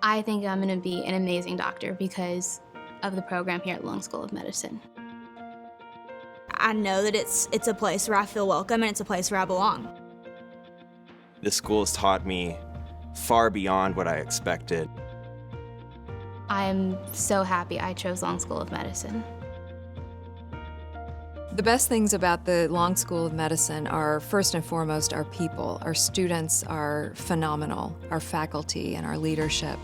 I think I'm going to be an amazing doctor because of the program here at Lung School of Medicine. I know that it's a place where I feel welcome and it's a place where I belong. This school has taught me far beyond what I expected. I'm so happy I chose Lung School of Medicine. The best things about the Long School of Medicine are, first and foremost, our people. Our students are phenomenal, our faculty and our leadership.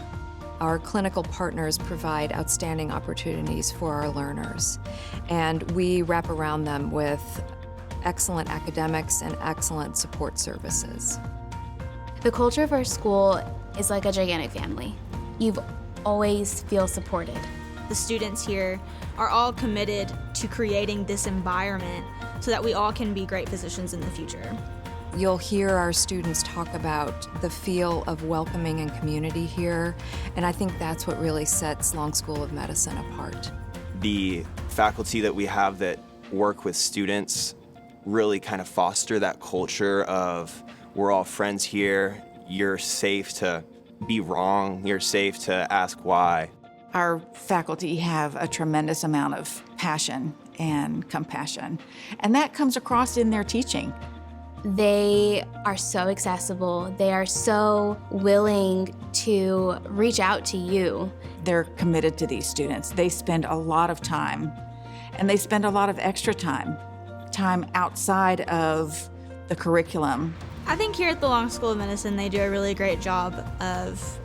Our clinical partners provide outstanding opportunities for our learners, and we wrap around them with excellent academics and excellent support services. The culture of our school is like a gigantic family. You always feel supported. The students here are all committed to creating this environment so that we all can be great physicians in the future. You'll hear our students talk about the feel of welcoming and community here, and I think that's what really sets Long School of Medicine apart. The faculty that we have that work with students really kind of foster that culture of we're all friends here, you're safe to be wrong, you're safe to ask why. Our faculty have a tremendous amount of passion and compassion, and that comes across in their teaching. They are so accessible. They are so willing to reach out to you. They're committed to these students. They spend a lot of time, and they spend a lot of extra time outside of the curriculum. I think here at the Long School of Medicine, they do a really great job of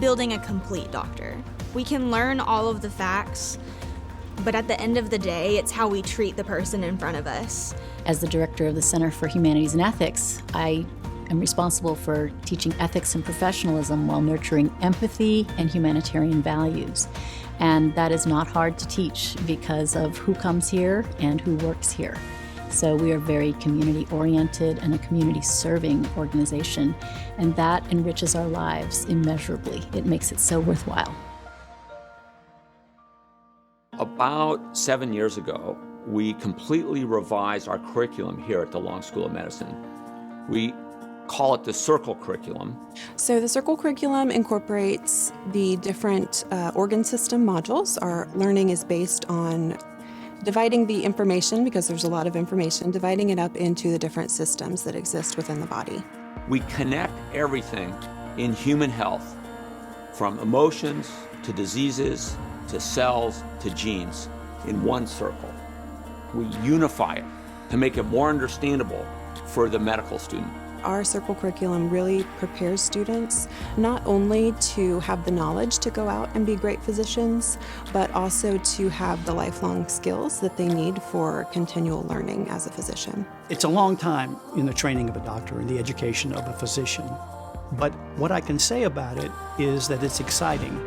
building a complete doctor. We can learn all of the facts, but at the end of the day, it's how we treat the person in front of us. As the director of the Center for Humanities and Ethics, I am responsible for teaching ethics and professionalism while nurturing empathy and humanitarian values. And that is not hard to teach because of who comes here and who works here. So we are very community-oriented and a community-serving organization, and that enriches our lives immeasurably. It makes it so worthwhile. About 7 years ago, we completely revised our curriculum here at the Long School of Medicine. We call it the Circle curriculum. So the Circle curriculum incorporates the different organ system modules. Our learning is based on dividing the information, because there's a lot of information, dividing it up into the different systems that exist within the body. We connect everything in human health, from emotions to diseases to cells to genes, in one circle. We unify it to make it more understandable for the medical student. Our Circle curriculum really prepares students not only to have the knowledge to go out and be great physicians, but also to have the lifelong skills that they need for continual learning as a physician. It's a long time in the training of a doctor and the education of a physician. But what I can say about it is that it's exciting.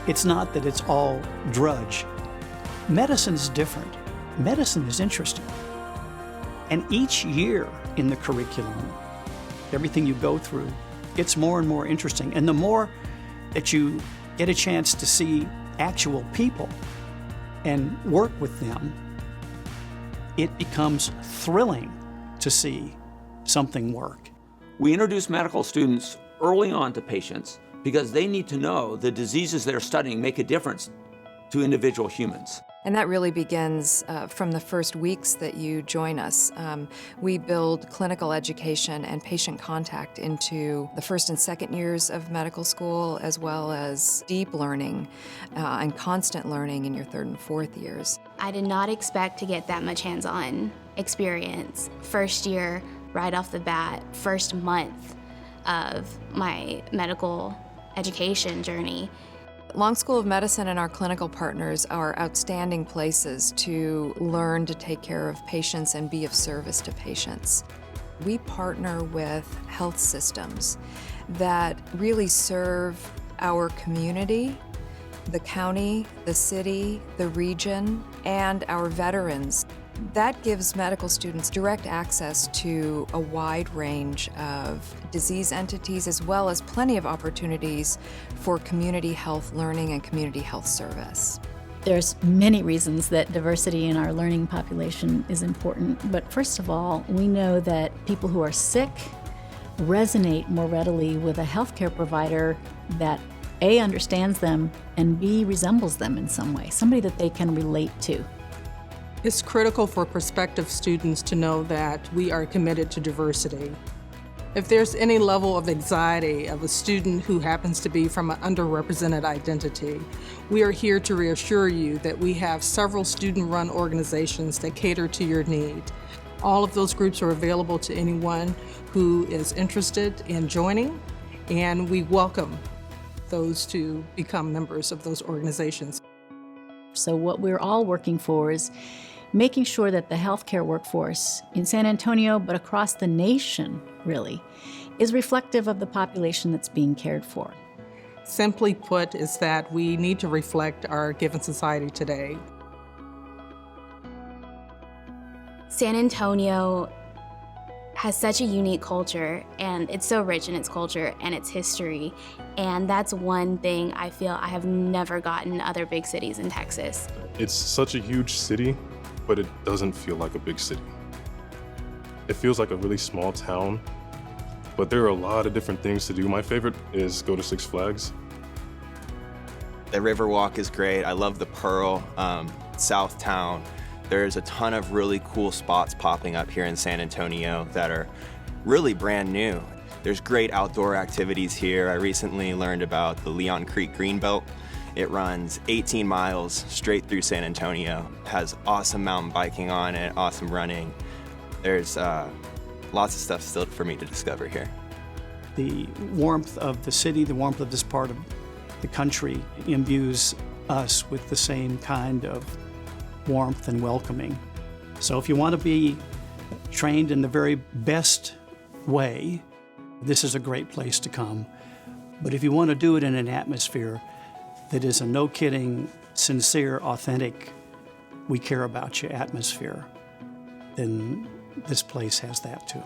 It's not that it's all drudge. Medicine is different. Medicine is interesting. And each year in the curriculum, everything you go through, it's more and more interesting. And the more that you get a chance to see actual people and work with them, it becomes thrilling to see something work. We introduce medical students early on to patients because they need to know the diseases they're studying make a difference to individual humans. And that really begins from the first weeks that you join us. We build clinical education and patient contact into the first and second years of medical school, as well as deep learning and constant learning in your third and fourth years. I did not expect to get that much hands-on experience. First year, right off the bat, first month of my medical education journey. Long School of Medicine and our clinical partners are outstanding places to learn to take care of patients and be of service to patients. We partner with health systems that really serve our community, the county, the city, the region, and our veterans. That gives medical students direct access to a wide range of disease entities, as well as plenty of opportunities for community health learning and community health service. There's many reasons that diversity in our learning population is important, but first of all, we know that people who are sick resonate more readily with a healthcare provider that A, understands them, and B, resembles them in some way, somebody that they can relate to. It's critical for prospective students to know that we are committed to diversity. If there's any level of anxiety of a student who happens to be from an underrepresented identity, we are here to reassure you that we have several student-run organizations that cater to your need. All of those groups are available to anyone who is interested in joining, and we welcome those to become members of those organizations. So what we're all working for is making sure that the healthcare workforce in San Antonio, but across the nation, really, is reflective of the population that's being cared for. Simply put, is that we need to reflect our given society today. San Antonio has such a unique culture, and it's so rich in its culture and its history, and that's one thing I feel I have never gotten in other big cities in Texas. It's such a huge city, but it doesn't feel like a big city. It feels like a really small town, but there are a lot of different things to do. My favorite is go to Six Flags. The Riverwalk is great. I love the Pearl, Southtown. There's a ton of really cool spots popping up here in San Antonio that are really brand new. There's great outdoor activities here. I recently learned about the Leon Creek Greenbelt. It runs 18 miles straight through San Antonio, has awesome mountain biking on it, awesome running. There's lots of stuff still for me to discover here. The warmth of the city, the warmth of this part of the country imbues us with the same kind of warmth and welcoming. So if you want to be trained in the very best way, this is a great place to come. But if you want to do it in an atmosphere that is a no-kidding, sincere, authentic, we care about you atmosphere, then this place has that too.